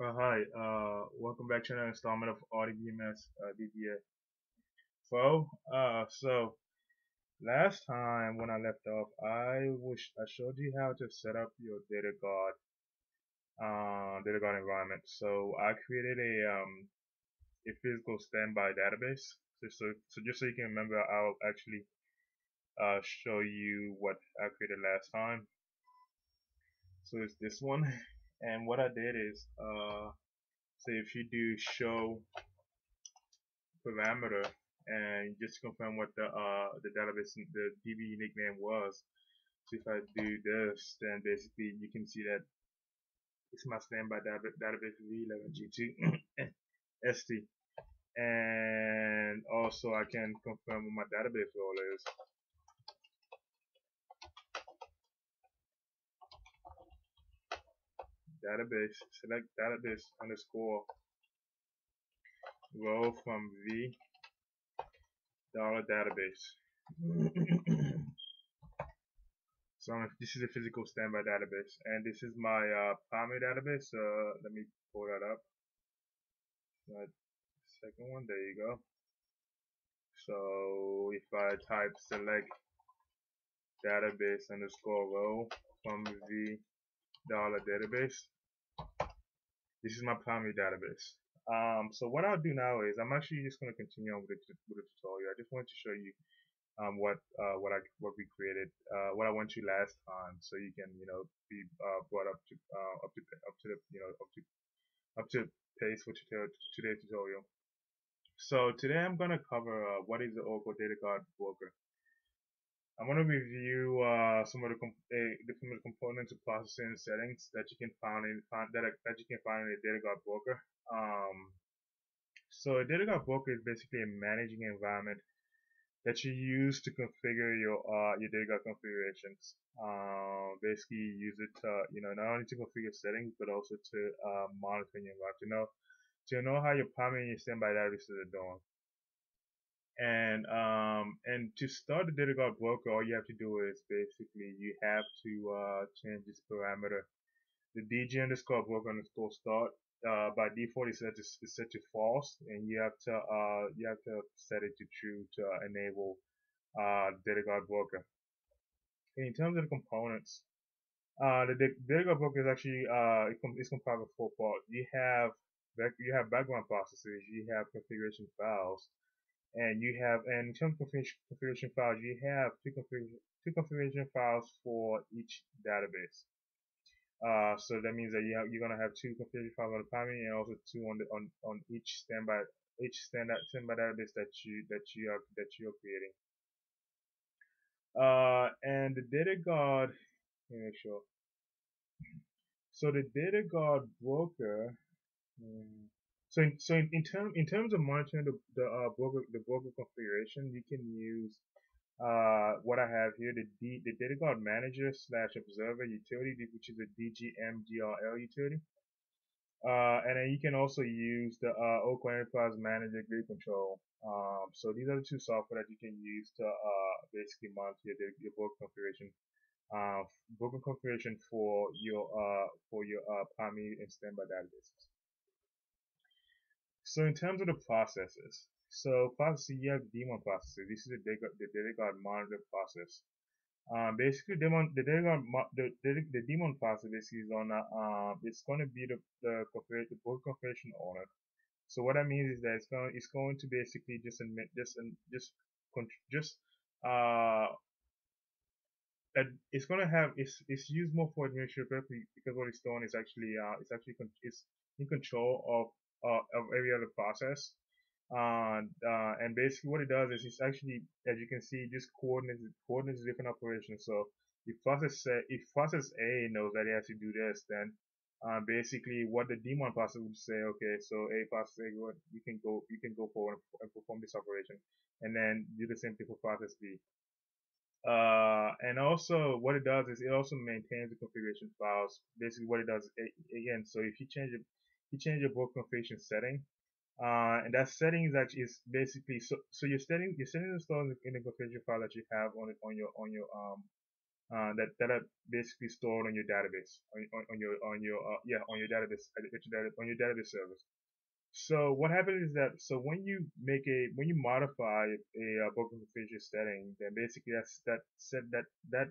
Hi, welcome back to another installment of RDBMS DGA. So last time when I left off, I showed you how to set up your data guard environment. So I created a physical standby database. Just so you can remember, I'll actually show you what I created last time. So it's this one, and what I did is so if you do show parameter and just confirm what the database the DB nickname was. So if I do this, then basically you can see that it's my standby database V11G2 ST, and also I can confirm what my database role is. Database, select database underscore row from V $database. So this is a physical standby database, and this is my primary database. Let me pull that up. Second one, there you go. So if I type select database underscore row from V $database, this is my primary database. So what I'll do now is I'm actually just going to continue on with the tutorial. I just wanted to show you what we created, what I went to last time, so you can be brought up to the up to pace for today's tutorial. So today I'm going to cover what is the Oracle Data Guard Broker. I'm going to review some of the components of processing settings that you can find in a Data Guard Broker. So a Data Guard Broker is basically a managing environment that you use to configure your Data Guard configurations. Basically, you use it to not only to configure settings but also to monitor your environment. To know how your primary and your standby databases are doing. And to start the Data Guard Broker, all you have to do is basically you have to change this parameter. The DG underscore broker underscore start by default is set to false, and you have to set it to true to enable Data Guard Broker. In terms of the components, the Data Guard Broker is actually it's comprised of four parts. You have background processes, you have configuration files, and in terms of configuration files, you have two configuration files for each database. So that means that you're gonna have two configuration files on the primary and also two on each standby database that you're creating. And the Data Guard, let me make sure. So the Data Guard Broker. In terms of monitoring the broker configuration, you can use what I have here, the Data Guard Manager / Observer utility, which is a DGMGRL utility. And then you can also use the Oracle Enterprise Manager Grid Control. So these are the two software that you can use to basically monitor your broker configuration for your primary and standby databases. So in terms of the processes, you have daemon processes. This is the Data Guard monitor process. Basically, the daemon process is on it's going to be the book configuration owner. So what that means is that it's going to basically it's going to have it's used more for administrative purposes because what it's doing is it's in control of every other process. And basically what it does is it's actually, as you can see, just coordinates different operations. So if process A knows that it has to do this, then basically what the daemon process would say, okay, so A process A, you can go forward and perform this operation, and then do the same thing for process B. And also what it does is it also maintains the configuration files. Basically what it does again, so if you change your book configuration setting, and that setting is basically so your setting is stored in the configuration file that you have on that are basically stored on your database on your database on your database service. So what happens is that when you when you modify a broker configuration setting, then basically that set that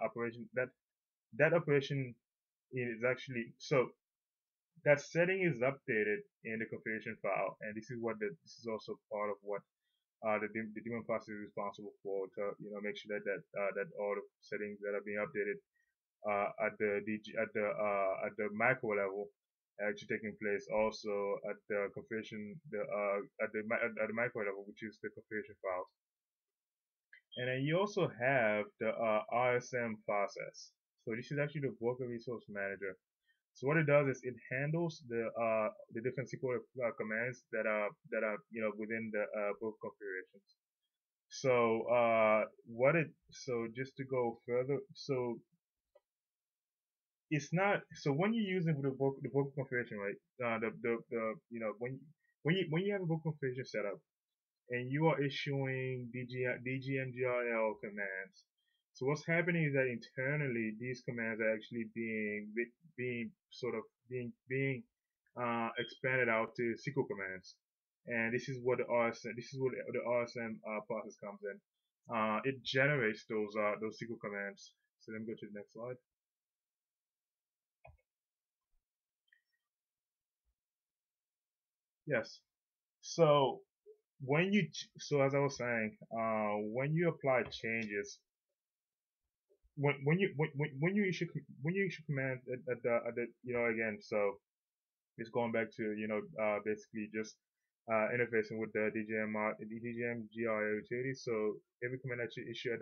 operation that operation is actually that setting is updated in the configuration file, and this is also part of what the daemon process is responsible for, to make sure that all the settings that are being updated at the at the macro level actually taking place also at the configuration at the micro level, which is the configuration files. And then you also have the RSM process. So this is actually the broker resource manager. So what it does is it handles the different SQL commands that are within the broker configurations. So just to go further, so it's not so when you're using the broker configuration, right? The when you have a broker configuration set up and you are issuing DGMGRL commands. So what's happening is that internally these commands are actually being sort of being expanded out to SQL commands, and this is what the RSM process comes in. It generates those SQL commands. So let me go to the next slide. Yes. So as I was saying, when you apply changes, when you issue commands at the again, so it's going back to basically just interfacing with the DGMGRL utility. So every command that you issue at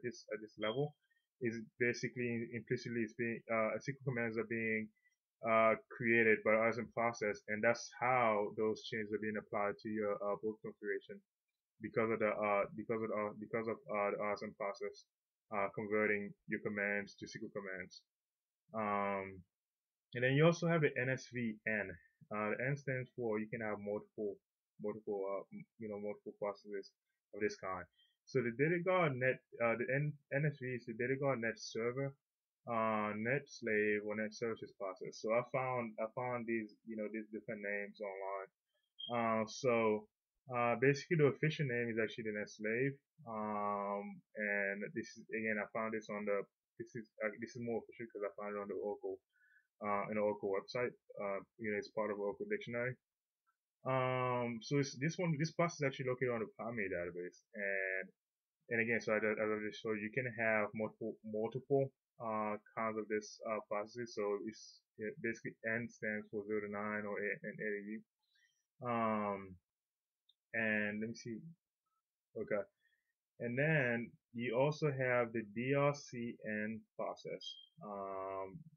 this level is basically implicitly it's being SQL commands are being created by us in process, and that's how those changes are being applied to your boot configuration because of the RSM process converting your commands to SQL commands. And then you also have the NSVN. The N stands for you can have multiple processes of this kind. So the DataGuard net, NSV is the DataGuard net server, net slave, or net services process. So I found these these different names online. Basically the official name is actually the net slave. And this is again I found this on the this is more official because I found it on the Oracle an Oracle website. It's part of Oracle Dictionary. So it's this process is actually located on the primary database, and again, so as I just showed, you can have multiple kinds of this processes. So it's basically N stands for 0 to 9 or and A to U. And let me see. Okay. And then you also have the DRCN process.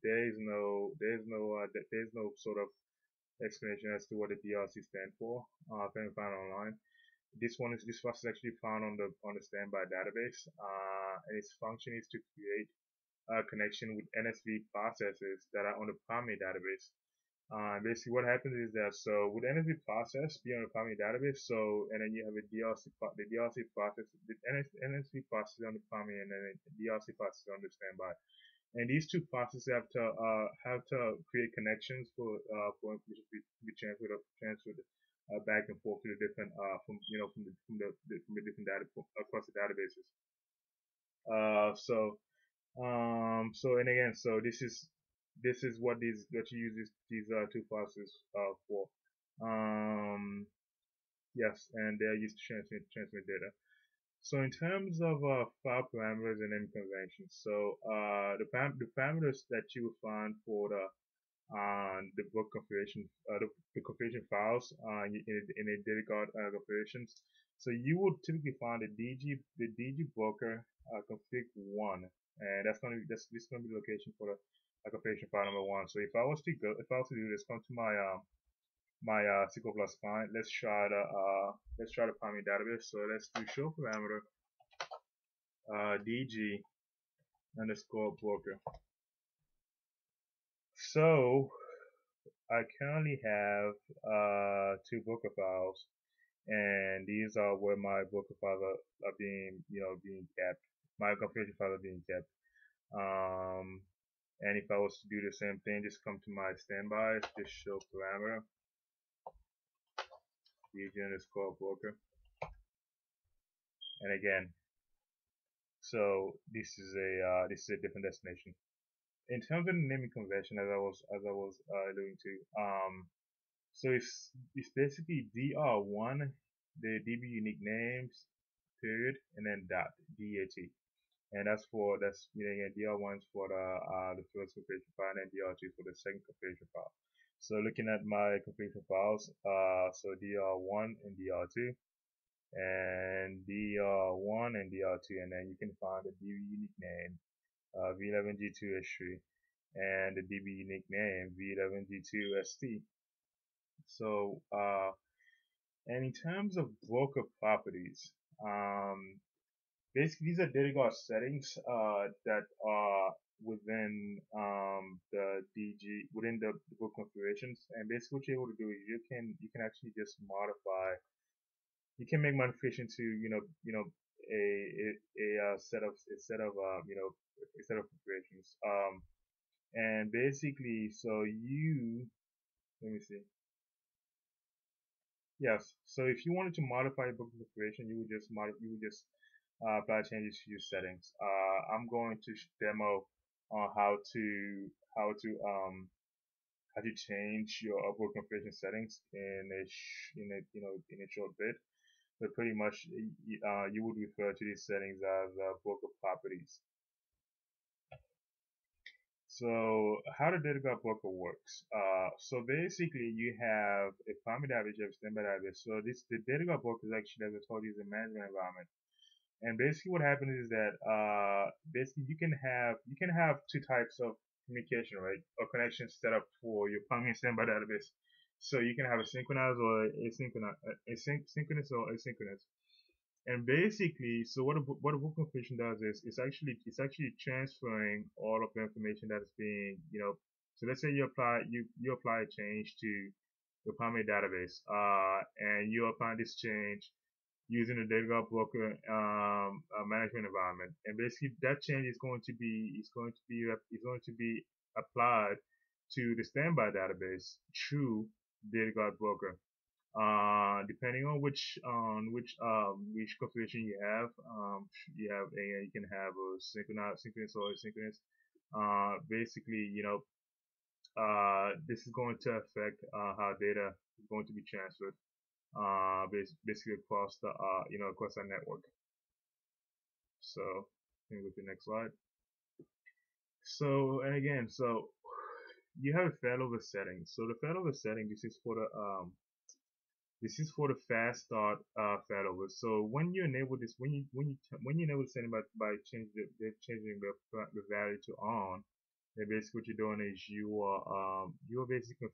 There's no sort of explanation as to what the DRC stand for. Can you find online? This process is actually found on the standby database, and its function is to create a connection with NSV processes that are on the primary database. Basically what happens is that with NSV process be on the primary database, and then you have the DRC process, the NSV process on the primary, and then the DRC process on the standby. And these two processes have to create connections for information to be transferred back and forth to the different from the different data across the databases. And again, so this is what you use these two processes for. Yes, and they are used to transmit data. So in terms of file parameters and naming conventions, so the parameters that you will find for the book configuration, the configuration files in a DataGuard configurations. So you will typically find the dgbroker config1, and this is going to be the location for the configuration file number 1. So if I was to do this, come to my SQL Plus client. Let's try the primary database. So let's do show parameter dg underscore broker. So I currently have 2 broker files, and these are where my broker files are being kept. my configuration files are being kept. And if I was to do the same thing, just come to my standbys, just show parameter, DG_broker, and again, so this is a different destination. In terms of the naming convention, as I was alluding to, so it's basically DR1, the DB unique names, period, and then dot DAT. And that's again, DR1 is for the first configuration file, and DR2 for the second configuration file. So looking at my configuration files, so DR1 and DR2, and DR1 and DR2, and then you can find the DB unique name V11G2H3 and the DB unique name V11G2ST. So and in terms of broker properties, basically these are data guard settings that are within within the book configurations, and basically what you're able to do is you can actually just modify. You can make modification to a set of configurations. And basically, so let me see. Yes. So if you wanted to modify your book configuration, you would just apply changes to your settings. I'm going to demo on how to change your book configuration settings in a short bit. But pretty much, you would refer to these settings as broker properties. So how the data guard broker works. So basically you have a primary database, you have a standby database. So the data guard broker is actually, as I told you, is a management environment. And basically what happens is that basically you can have two types of communication, right? Or connections set up for your primary and standby database. So you can have a synchronous or synchronous or asynchronous. And basically, so what a book configuration does is it's actually transferring all of the information that is being, so let's say you apply a change to your primary database, and you apply this change using the data guard broker management environment, and basically that change is going to be applied to the standby database through data guard broker. Depending on which configuration you have, you can have a synchronous or asynchronous. Basically, this is going to affect how data is going to be transferred, basically across the across our network. So, let me go to the next slide. So, and again, so you have a failover setting. So the failover setting, this is for the fast start failover. So when you enable this, when you enable the setting by changing the value to on, then basically what you're doing is you are basically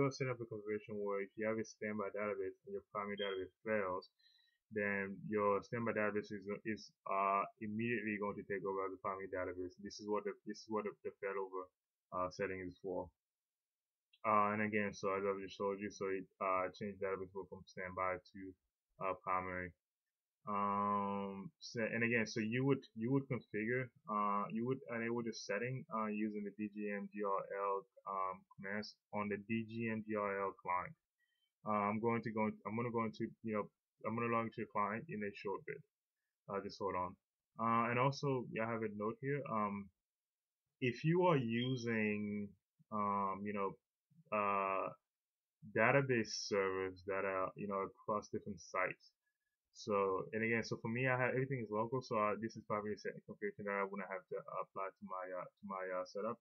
setting up a configuration where if you have a standby database and your primary database fails, then your standby database is immediately going to take over the primary database. This is what the failover setting is for. And again, so as I just showed you, so it changed database from standby to primary. And again, so you would configure, you would enable the setting using the DGMGRL commands on the DGMGRL client. I'm going to log into the client in a short bit. Just hold on. And also, I have a note here. If you are using, database servers that are across different sites. So, and again, so for me, everything is local, so this is probably a setting configuration that I wouldn't have to apply to my setup.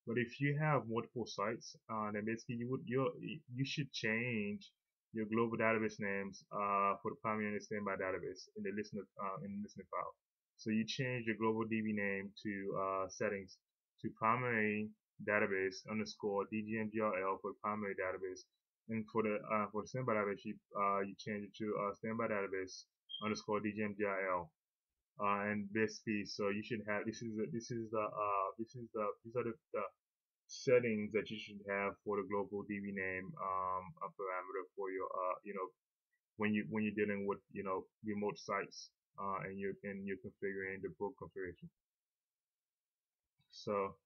But if you have multiple sites, then basically you should change your global database names for the primary and the standby database in the listener file. So you change your global DB name to settings to primary database underscore DGMGRL for the primary database, and for the standby database you change it to standby database underscore DGMGRL. And basically, so you should have these are the settings that you should have for the global DB name parameter for your when you're dealing with remote sites. and you're configuring the book configuration. So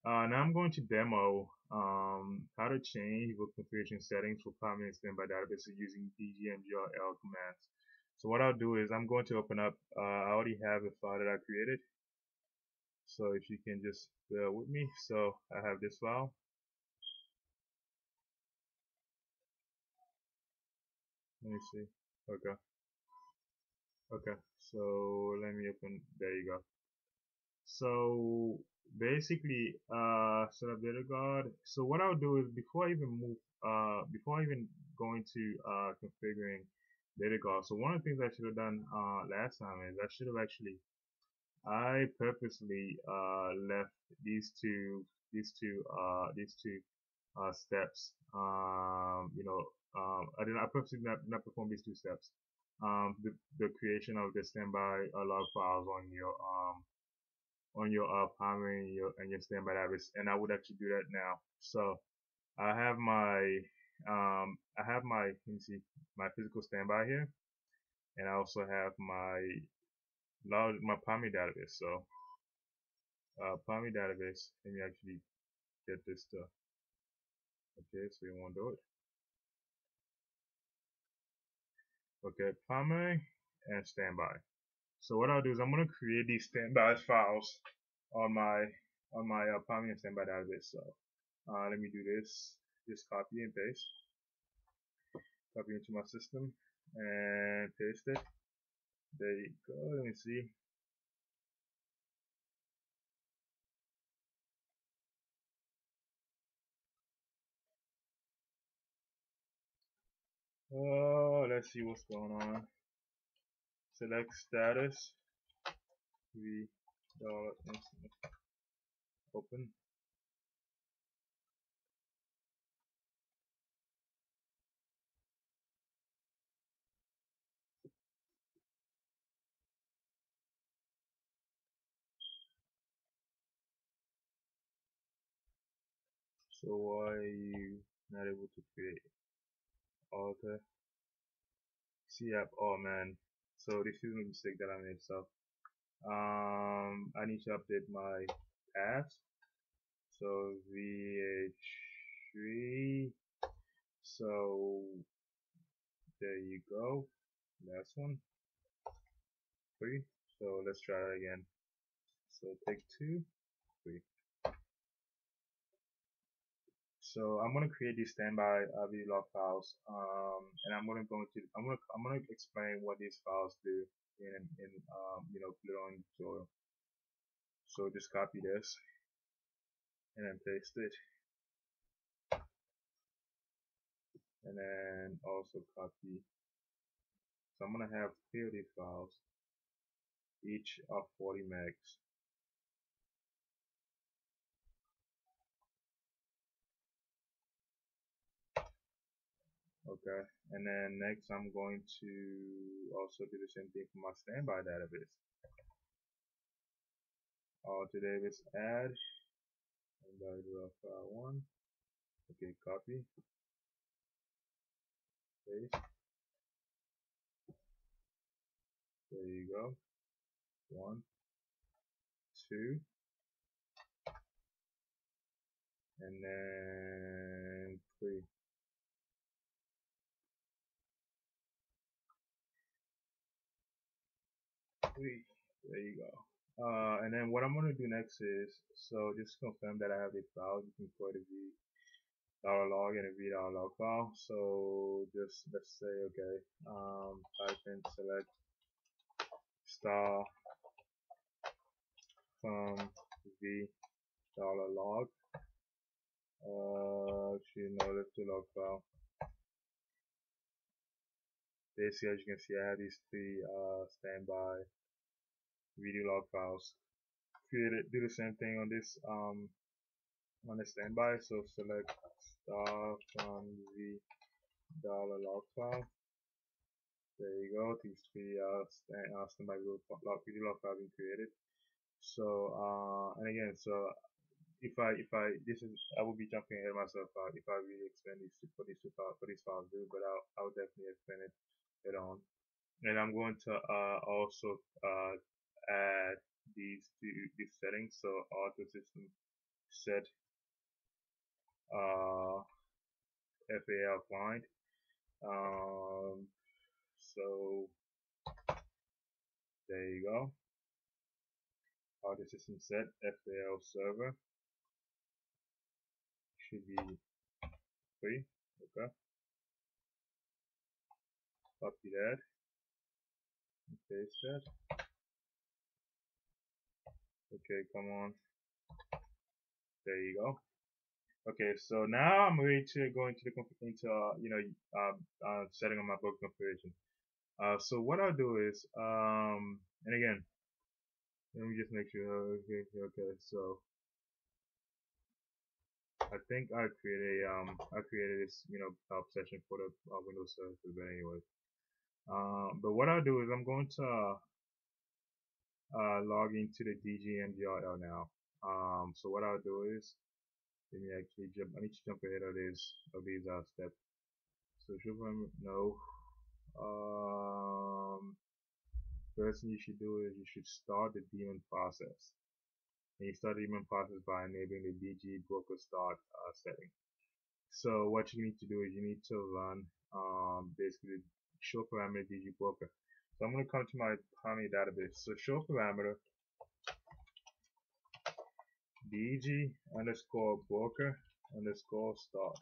now I'm going to demo how to change book configuration settings for primary and standby databases using DGMGRL commands. So what I'll do is I'm going to open up, I already have a file that I created. So if you can just bear with me. So I have this file. Let me see. Okay. Okay. So let me open, there you go. So basically, set up data guard. So what I'll do is before I even move, before I even go into configuring data guard. So one of the things I should have done last time is I should have actually, I purposely left these two steps. I purposely not perform these two steps. The creation of the standby log files on your primary and your standby database, and I would actually do that now. So I have my let me see, my physical standby here, and I also have my primary database. So primary database. Let me actually get this stuff. Okay, so you want to do it. Okay, primary and standby. So what I'll do is I'm going to create these standby files on my primary and standby database. So let me do this. Just copy and paste. Copy into my system and paste it. There you go. Let me see. Oh, let's see what's going on. Select status. $3 open. So why are you not able to create? Okay. See app. Oh man. So this is a mistake that I made. So I need to update my paths. So VH3. So there you go. Last one. 3. So let's try that again. So take 2, 3. So I'm gonna create these standby video log files, and I'm gonna explain what these files do in later on the tutorial. So just copy this and then paste it, and then also copy. So I'm gonna have 3 of these files, each of 40 megs. Okay, and then next I'm going to also do the same thing for my standby database. To database add standby file 1. Okay, copy, paste. There you go. 1, 2, and then 3. There you go. And then what I'm gonna do next is, so just confirm that I have this file. You can put a $log and a $log file. So just let's say, okay, Python select star from $log. Actually, no, let's do log file. Basically, as you can see, I have these 3 standby video log files created. Do the same thing on this on the standby. So select star from $log file. There you go. These 3 standby video log file being created. So and again, so if I I will be jumping ahead of myself if I really explain these for these files, but I'll definitely explain it later on. and I'm going to also add these settings. So auto system set FAL client. So there you go. Auto system set FAL server should be free. Okay, copy that and paste that. Okay, come on. There you go. Okay, so now I'm ready to go into setting up my book configuration. So what I'll do is and again, let me just make sure. Okay. So I think I created this help session for the Windows services, but anyway. But what I'll do is I'm going to log into the DGMGRL now. So what I'll do is let me actually jump. I need to jump ahead of these steps. So no. First thing you should do is you should start the daemon process. And you start the daemon process by enabling the dgbroker start setting. So what you need to do is you need to run basically show parameter dgbroker. So I'm going to come to my primary database. So show parameter dg_broker_start.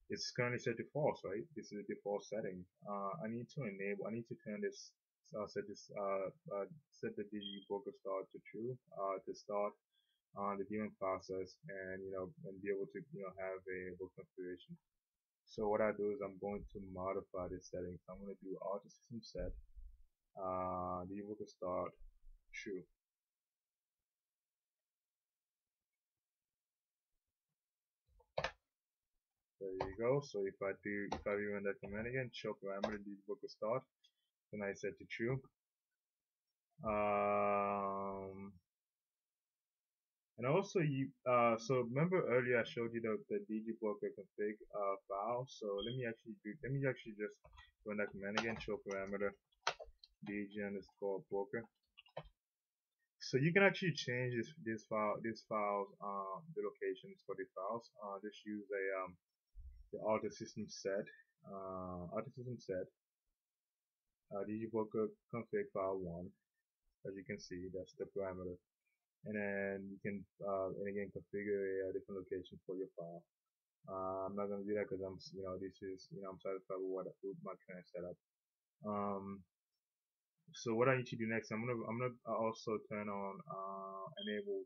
It's currently set to false, right? This is the default setting. I need to turn this, set the dgbroker start to true, to start the daemon process, and be able to have a book configuration. So what I do is I'm going to modify this setting. So I'm going to do auto system set dgbroker start true. There you go. So if I run that command again, show parameter dgbroker start, then I set to true. And also so remember earlier I showed you the dgbroker config file. So let me actually just run that command again, show parameter dg_broker. So you can actually change this files the locations for these files. Just use the auto system set dgbroker config file 1. As you can see, that's the parameter, and then you can and again configure a different location for your file. I'm not going to do that because I'm satisfied with my current setup. So what I need to do next, I'm gonna also turn on enable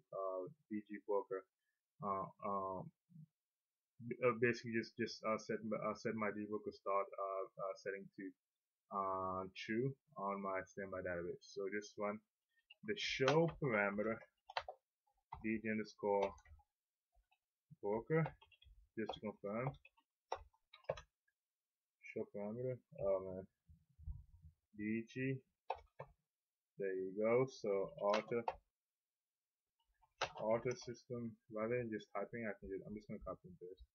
dgbroker. Basically just set my dgbroker start setting to true on my standby database. So just run the show parameter dg_broker just to confirm. Show parameter. Oh man, dg. There you go. So auto system. Rather than just typing, I'm just gonna copy and paste.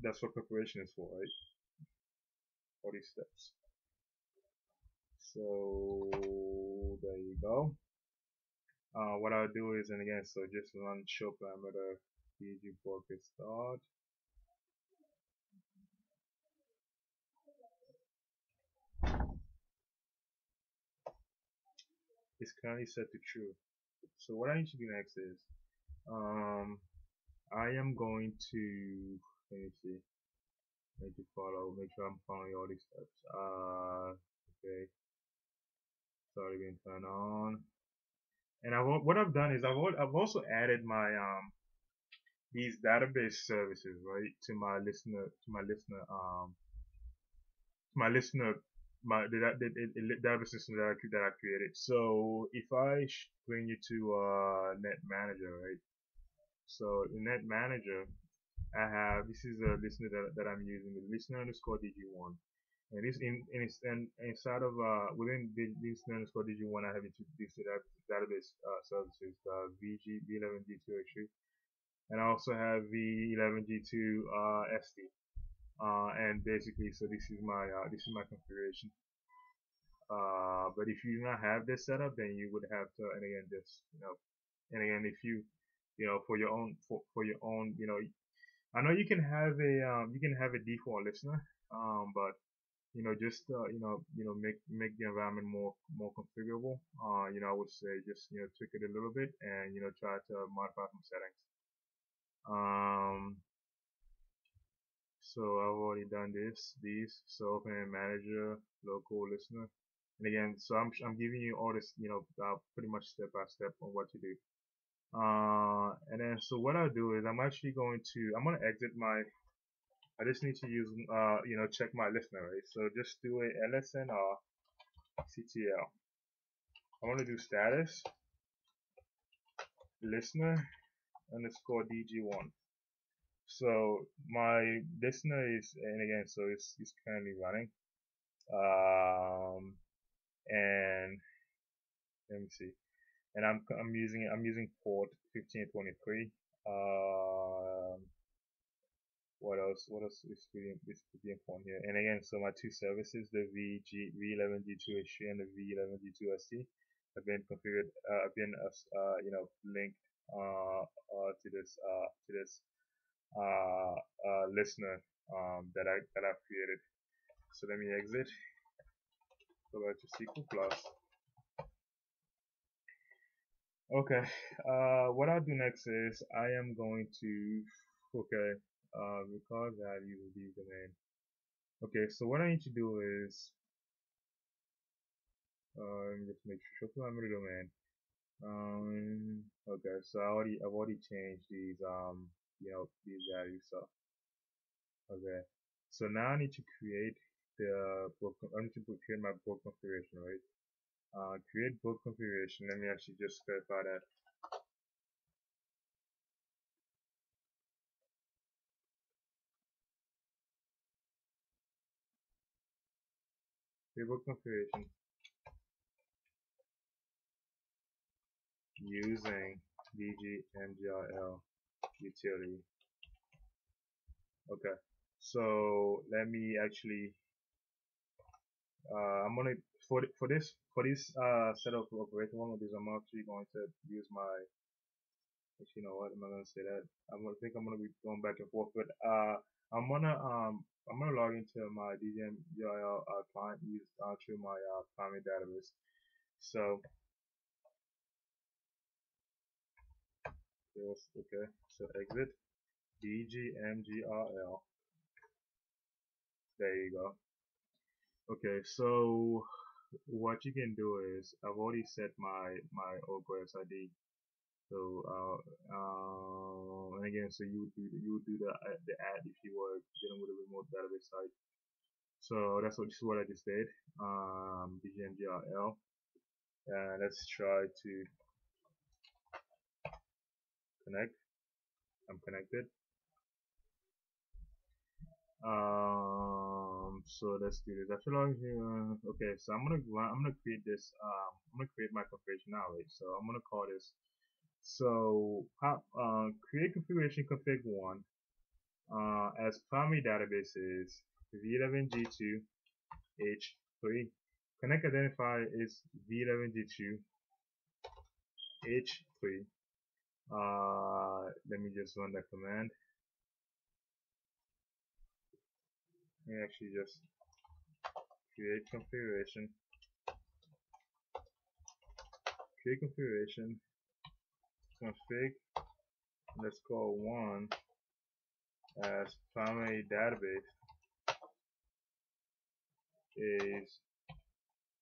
That's what preparation is for, right? All these steps. So there you go. What I'll do is, and again, so just run show parameter dgbroker start. It's currently set to true. So what I need to do next is, I am going to, let me see, make sure I'm following all these steps. Okay, it's already been turned on. And what I've done is I've also added my these database services, right, to my database system that I created. So if I bring you to Net Manager, right? So in Net Manager, I have, this is a listener that I'm using, the listener_dg1. And this inside of within the listener_dg1, I have these database services, V11G2 actually, and I also have V11G2 SD. and basically, so this is my configuration. But if you do not have this set up, then you would have to, and again, just and again, if for your own for your own, I know you can have a default listener, but just make the environment more configurable. I would say just tweak it a little bit and try to modify some settings. So I've already done these. So open a manager, local listener, and again, so I'm giving you all this, pretty much step by step on what to do. And then so what I'll do is I'm gonna exit my. I just need to use check my listener, right? So just do a lsnr ctl. I want to do status listener underscore dg1. So my listener is, and again, so it's currently running. And let me see. And I'm using port 1523. What else is pretty important here? And again, so my two services, the V11G2H3 and the V11G2ST, have been configured. Have been linked to this listener that I've created. So let me exit. Go back to SQL Plus. Okay. What I'll do next is I am going to because I use the domain. Okay, so what I need to do is let me just make sure parameter domain. Okay, so I've already changed these these values. So okay, so now I need to create I need to create my book configuration, right? Create book configuration. Let me actually just clarify that. Create book configuration using DGMGRL utility. Okay, so let me actually I'm gonna for this setup of operation, one of these I'm actually going to use my. Actually, you know what? I'm not gonna say that. I'm gonna be going back and forth, but I'm gonna log into my DGMGRL client through my primary database. So yes, okay. So exit DGMGRL. There you go. Okay, so what you can do is I've already set my OGRESS ID. So and again, so you would do the add if you were dealing with a remote database site. So this is what I just did. DGMGRL. And let's try to connect. I'm connected. So let's do this. After logging here, okay. So I'm gonna create this. I'm gonna create my configuration now, right? So I'm gonna call this. So create configuration config one. As primary database is v11g2 h3. Connect identifier is v11g2 h3. Let me just run that command. Let me actually just create configuration. Create configuration. Config. Let's call one as primary database is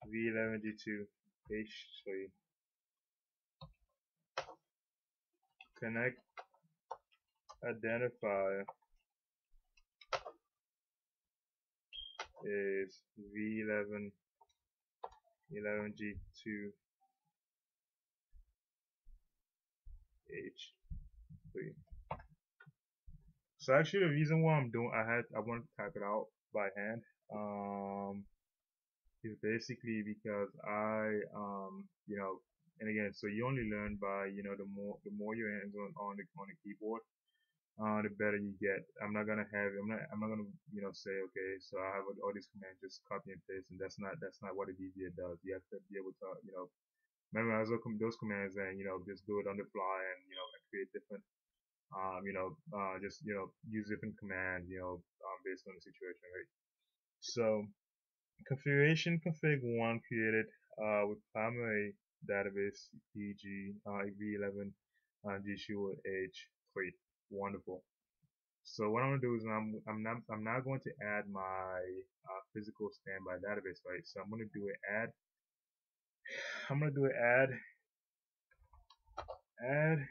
v11g2 h3. Connect identifier is v11g2 h3. So actually the reason why I wanted to type it out by hand is basically because and again, so you only learn by the more your hands on the keyboard. the better you get. I'm not gonna, say, okay, so I have all these commands, just copy and paste, and that's not what a DBA does. You have to be able to, memorize those commands and, just do it on the fly and, create different, just, use different commands, based on the situation, right? So, configuration config one created, with primary database DG, v11, G2H, great, wonderful. So what I'm gonna do is I'm now going to add my physical standby database, right? So I'm gonna do an add. I'm gonna do an add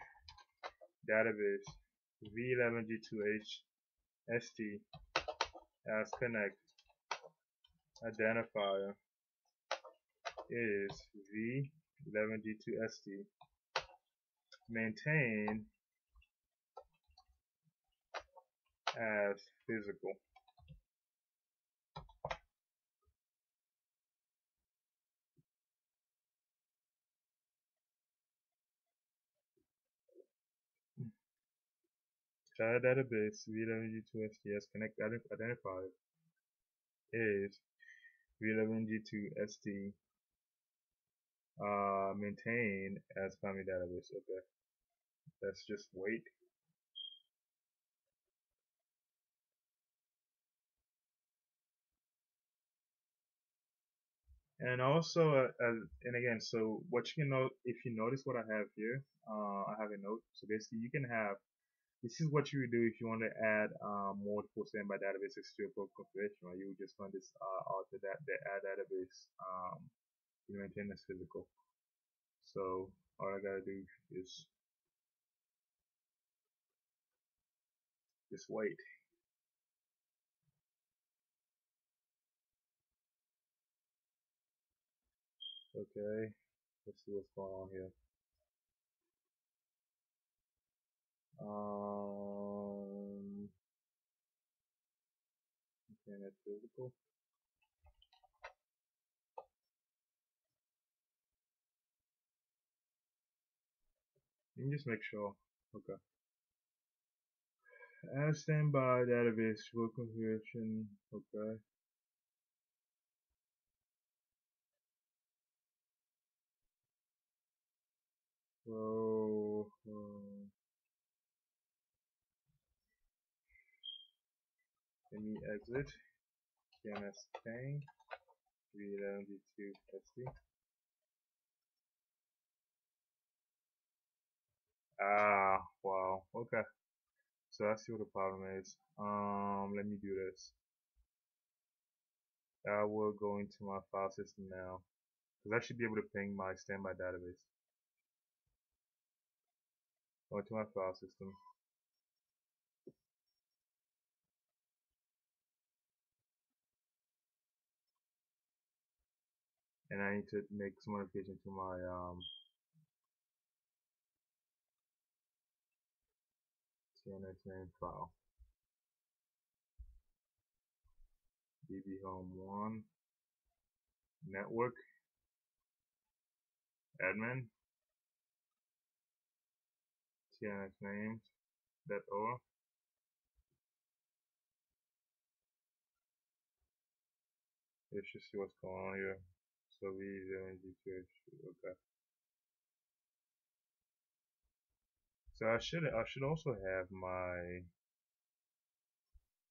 database v11 g2h st as connect identifier is v11 g2 st maintain as physical. Add database v11 g2 st as connect identifier is v11 g2 st maintain as primary database. Okay, let's just wait. And also, and again, so what you can note, if you notice what I have here, I have a note. So basically, you can have, this is what you would do if you want to add multiple standby databases to your program configuration, right? You would just run this alter that the add database, you maintain this physical. So all I gotta do is just wait. Okay, let's see what's going on here. Maintain that physical. Let me just make sure. Okay. Add standby database for configuration. Okay. So let me exit CMS thing. v11g2 st. Wow. Okay. So I see what the problem is. Let me do this. I will go into my file system now, because I should be able to ping my standby database. Go into my file system. And I need to make some modification to my CNS name file. DB home 1 network admin CNS names .org. Let's just see what's going on here. So okay. So I should also have my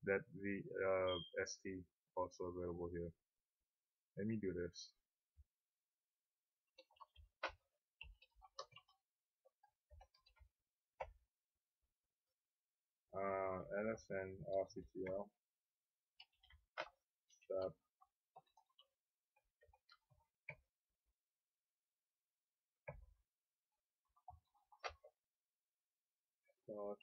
that the st also available here. Let me do this. LSN RCTL stop. Start.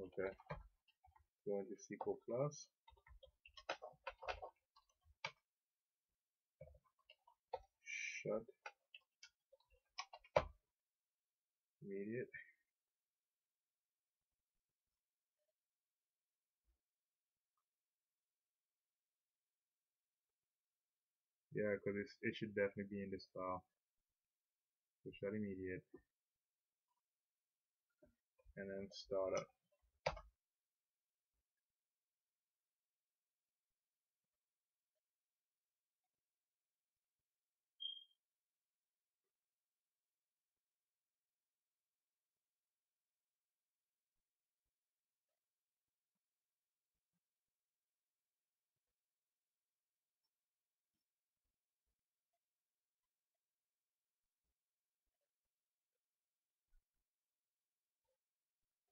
Okay. Go into SQL Plus. Shut. Immediate. Yeah, because it should definitely be in this file. So shut immediate and then start up.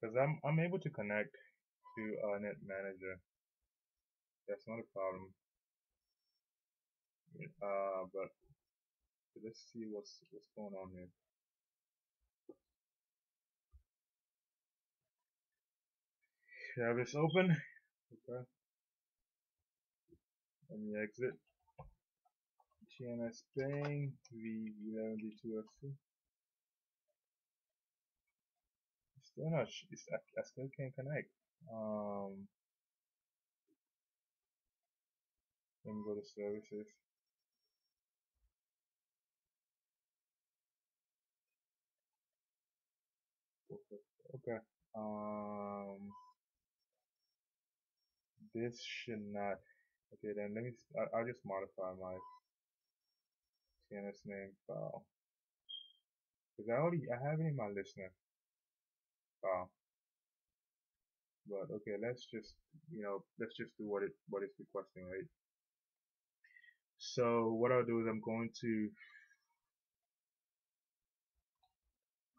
Because I'm able to connect to Net Manager. That's not a problem. But let's see what's going on here. Have this open. Okay. Let me exit. TNS ping V11D2FC. Still not. I still can't connect. Let me go to services. Okay. This should not. Okay, then let me. I'll just modify my TNS name file because I have it in my listener file. But okay, let's just do what it's requesting, right? So what I'll do is I'm going to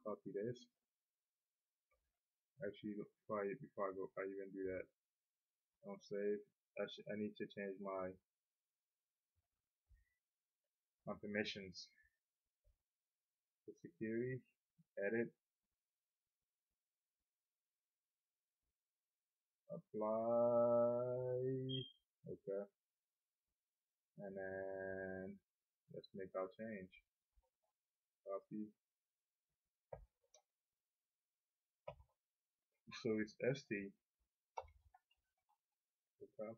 copy this. Actually, before I even do that, I'll save. I need to change my permissions. So security, edit, apply. Okay, and then let's make our change. Copy. So it's ST. Okay.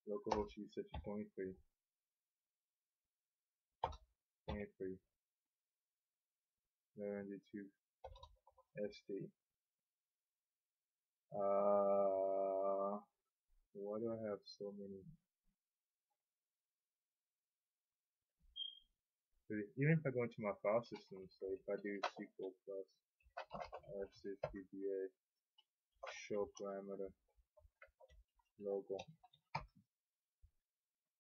Localhost usage 23. 23. 2 SD. Why do I have so many? Even if I go into my file system, so if I do SQL plus R6VBA show parameter local.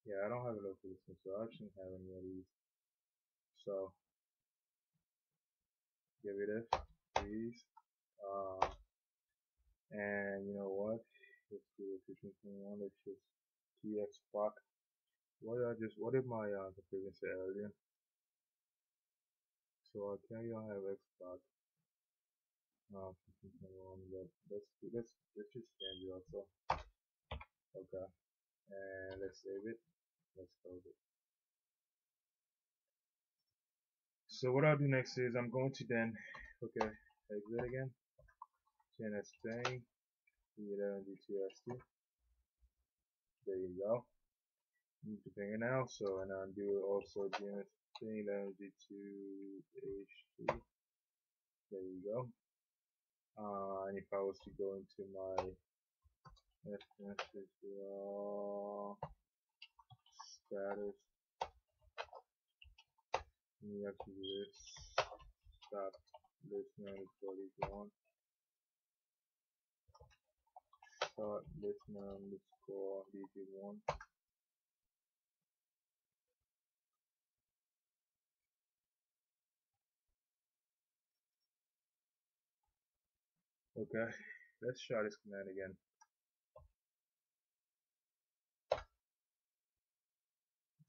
Yeah, I don't have a local system, so I shouldn't have any of these. So get rid of these. And you know what? Let's do a different one. Let's just txproc. What did my configuration say earlier? So I can't even have xproc. But let's just change it also. Okay. And let's save it. Let's close it. So what I'll do next is I'm going to then exit again. TNS thing. D2SD. There you go. Need to bring it now. So and I'll do also DNS thing D2H3. There you go. And if I was to go into my status, you have to do this. Stop listener _1. Start listener _DG1. Okay, let's try this command again.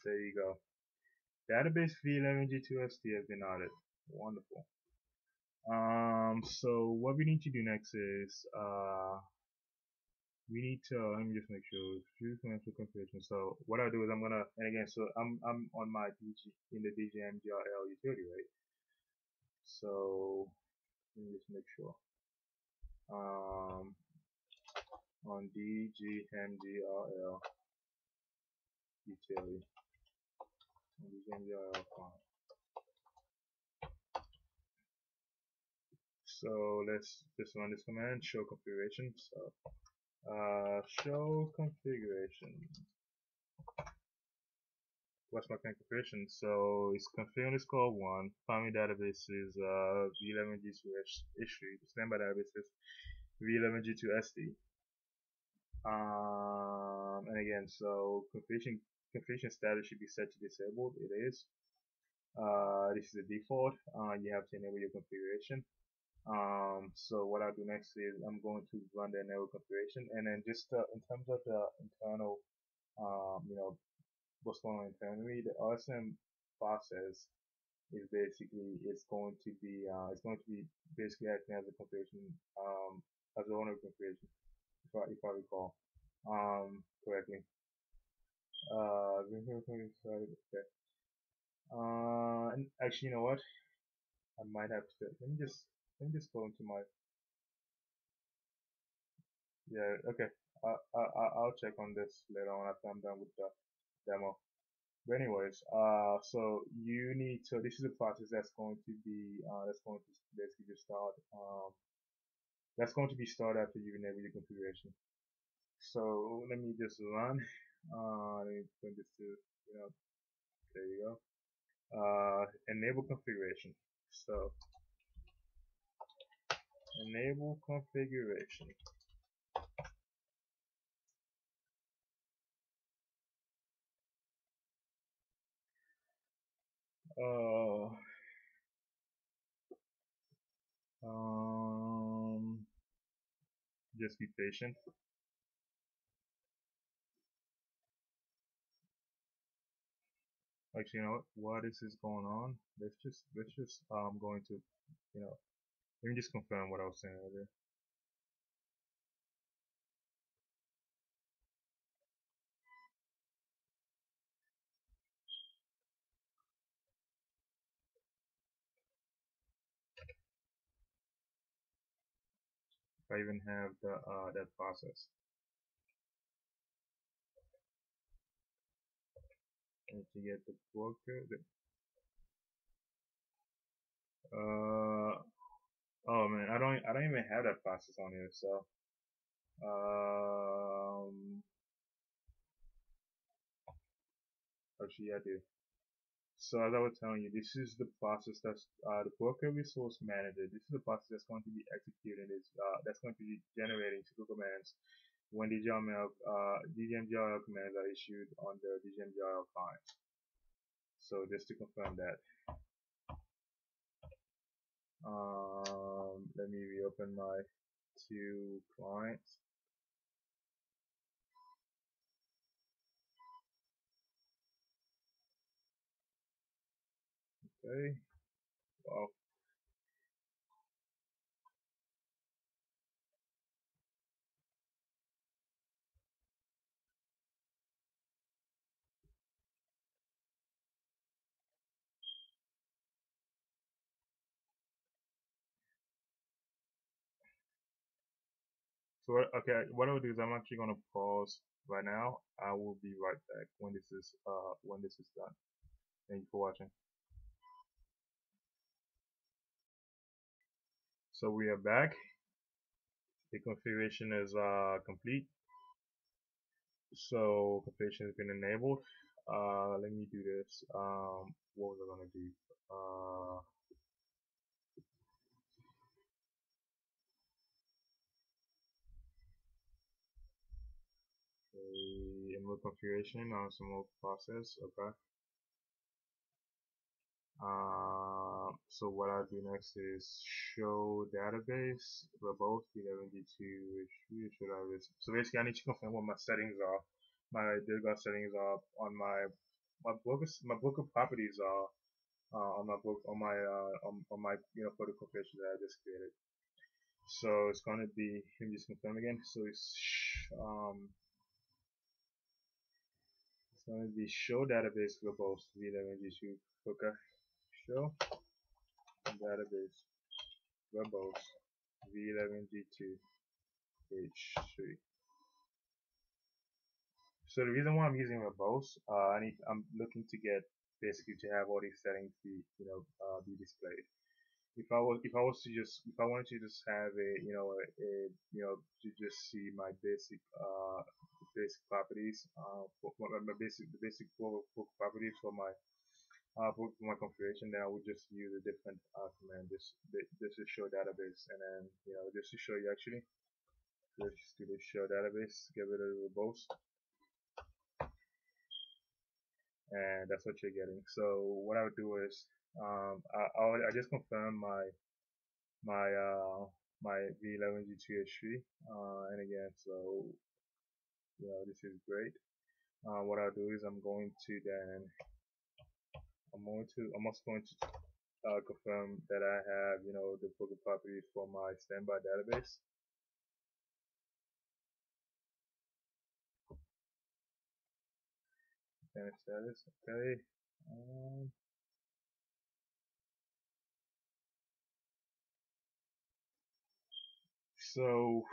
There you go. Database V11G2SD has been added. Wonderful. So what we need to do next is we need to let me just make sure choose financial configuration. So what I do is I'm gonna, and again, so I'm on my in the DGMGRL utility, right? So let me just make sure. on DGMGRL utility. DGMGRL client. So let's just run this command, show configuration. So show configuration. What's my configuration? So it's config underscore one. Primary database is v11g2 issue. Standby database is v11g2 sd. And again, so configuration status should be set to disabled. It is. This is the default. You have to enable your configuration. So what I'll do next is I'm going to run the enable configuration, and then just in terms of the internal, what's going on internally, the RSM process is basically it's going to be basically acting as a configuration, as a owner configuration, if I recall correctly. Okay. And actually, you know what? I might have to let me just go into my okay. I'll check on this later on after I'm done with the demo. But anyways, so you need this is a process that's going to be that's going to basically just start that's going to be started after you enable your configuration. So let me just run. Let me put this to there you go. Enable configuration. So enable configuration. Just be patient. Actually, you know what is this going on? Let's just going to let me just confirm what I was saying earlier. If I even have the that process. And to get the broker, oh man, I don't even have that process on here. So actually I do. So as I was telling you, this is the process that's the broker resource manager. This is the process that's going to be executing this. That's going to be generating SQL commands when DGMGRL commands are issued on the DGMGRL client. So just to confirm that, let me reopen my two clients. Okay. Well, so okay, what I'll do is I'm actually gonna pause right now. I will be right back when this is done. Thank you for watching. So we are back. The configuration is complete. So configuration has been enabled. Let me do this. What was I gonna do? Okay, enable configuration on some more process. Okay. So what I'll do next is show database for both v11g2 should I this. So basically I need to confirm what my settings are, my data settings are on my broker properties are on my book on my for the configuration that I just created. So it's gonna be, let me just confirm again. So it's gonna be show database for both v11g2. Okay, show database for both v11g2 h3. So the reason why I'm using verbose, I'm looking to get basically to have all these settings be, be displayed. If I wanted to just have to just see my basic properties, for the basic book properties for my for my configuration, then I would just use a different command, just to show database, and then just to show you actually, let's just do this show database, get rid of the verbose, and that's what you're getting. So what I would do is I just confirm my my V11G2H3, and again, so this is great. What I'll do is I'm also going to confirm that I have the Booker properties for my standby database. And status, okay. So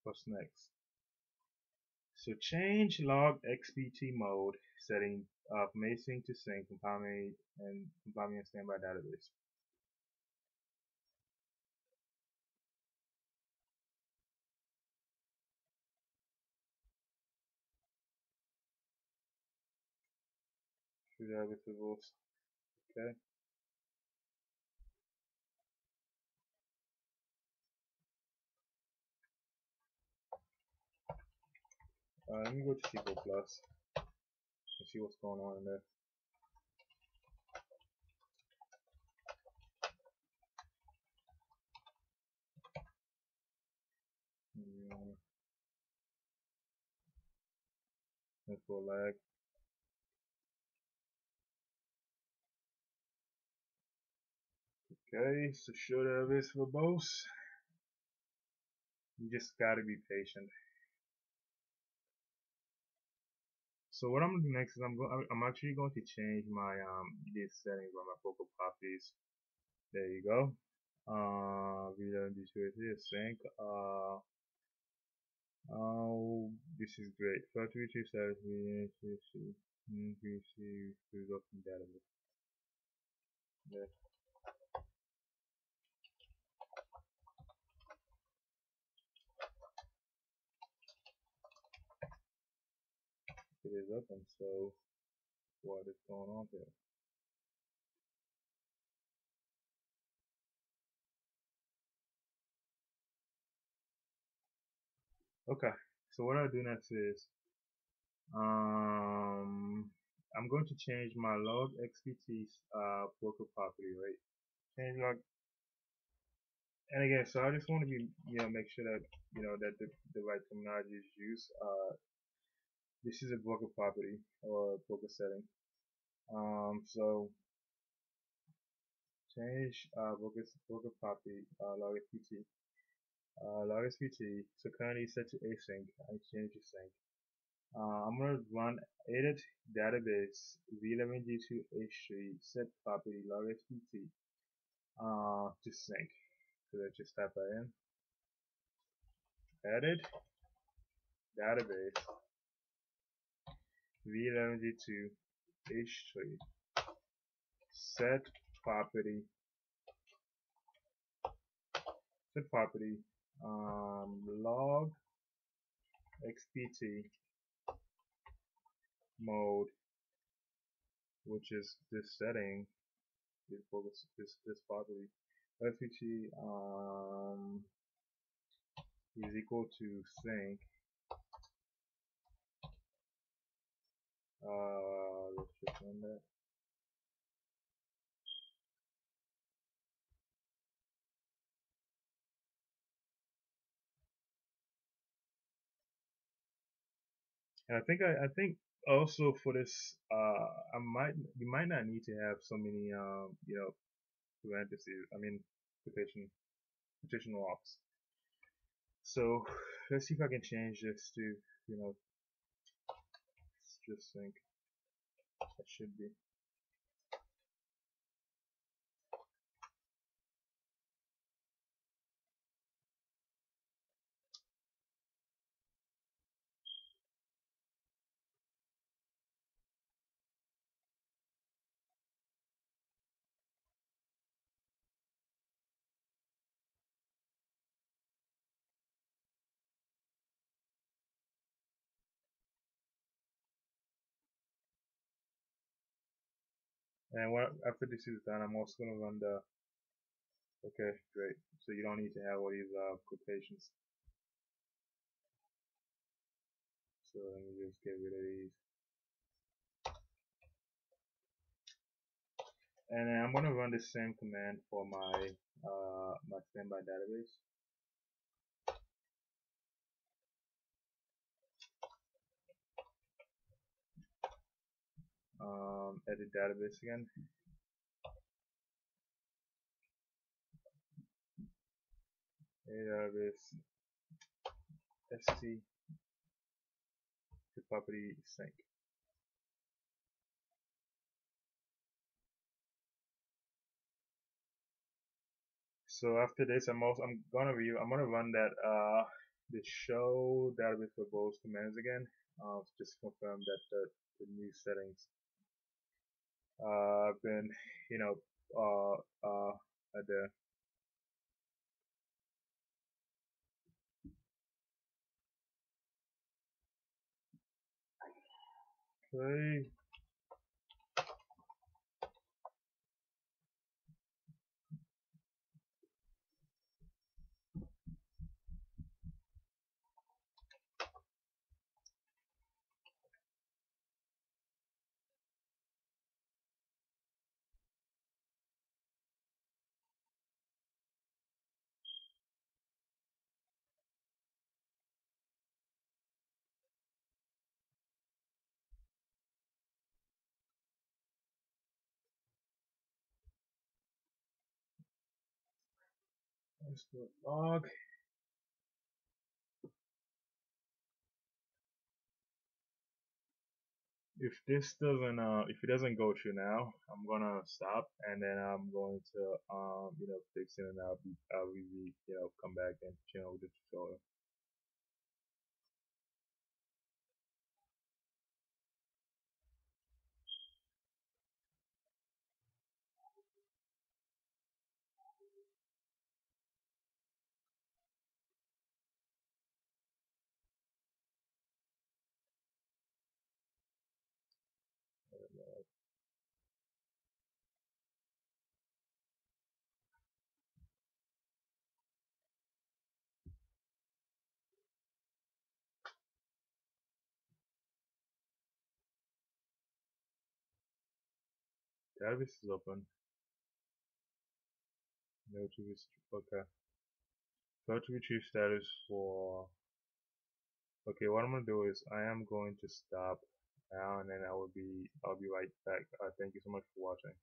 what's next? So change log XPT mode setting from async to sync, compiling and standby database. Should have it rules. Okay. Let me go to SQL Plus and see what's going on in there. Info lag. Okay, so show database verbose. You just gotta be patient. So what I'm gonna do next is I'm actually going to change my these settings on my focal properties. There you go. V11G2H3 sync. Oh, this is great. Factory tree status VNCC result from database. There. It is open, so what is going on here? Okay, so what I'll do next is I'm going to change my log XPT broker property, right? Change log, and again, so I just want to be make sure that that the right terminology is used. This is a broker property or broker setting. So change broker property log XPT. Log XPT, so currently set to async. I change to sync. I'm gonna run edit database v11g2h3 set property log XPT to sync. So let's just type that in. Edit database v11g2h3 set property log XPT mode, which is this setting is for this property. XPT is equal to sync. Let's just run that. And I think also for this, you might not need to have so many parentheses. I mean quotation marks. So let's see if I can change this to just sync. That should be. And after this is done, I'm also gonna run the. Okay, great. So you don't need to have all these quotations. So let me just get rid of these. And then I'm gonna run the same command for my standby database. Edit database again. Database st to property sync. So after this, I'm gonna run that the show database for both commands again. Just confirm that the new settings been at the. Okay. Let's do log. If it doesn't go through now, I'm gonna stop and then I'm going to fix it, and I'll come back and with the tutorial. Database is open. No to okay. Go to retrieve status for. Okay, what I'm gonna do is I am going to stop now, and then I'll be right back. Thank you so much for watching.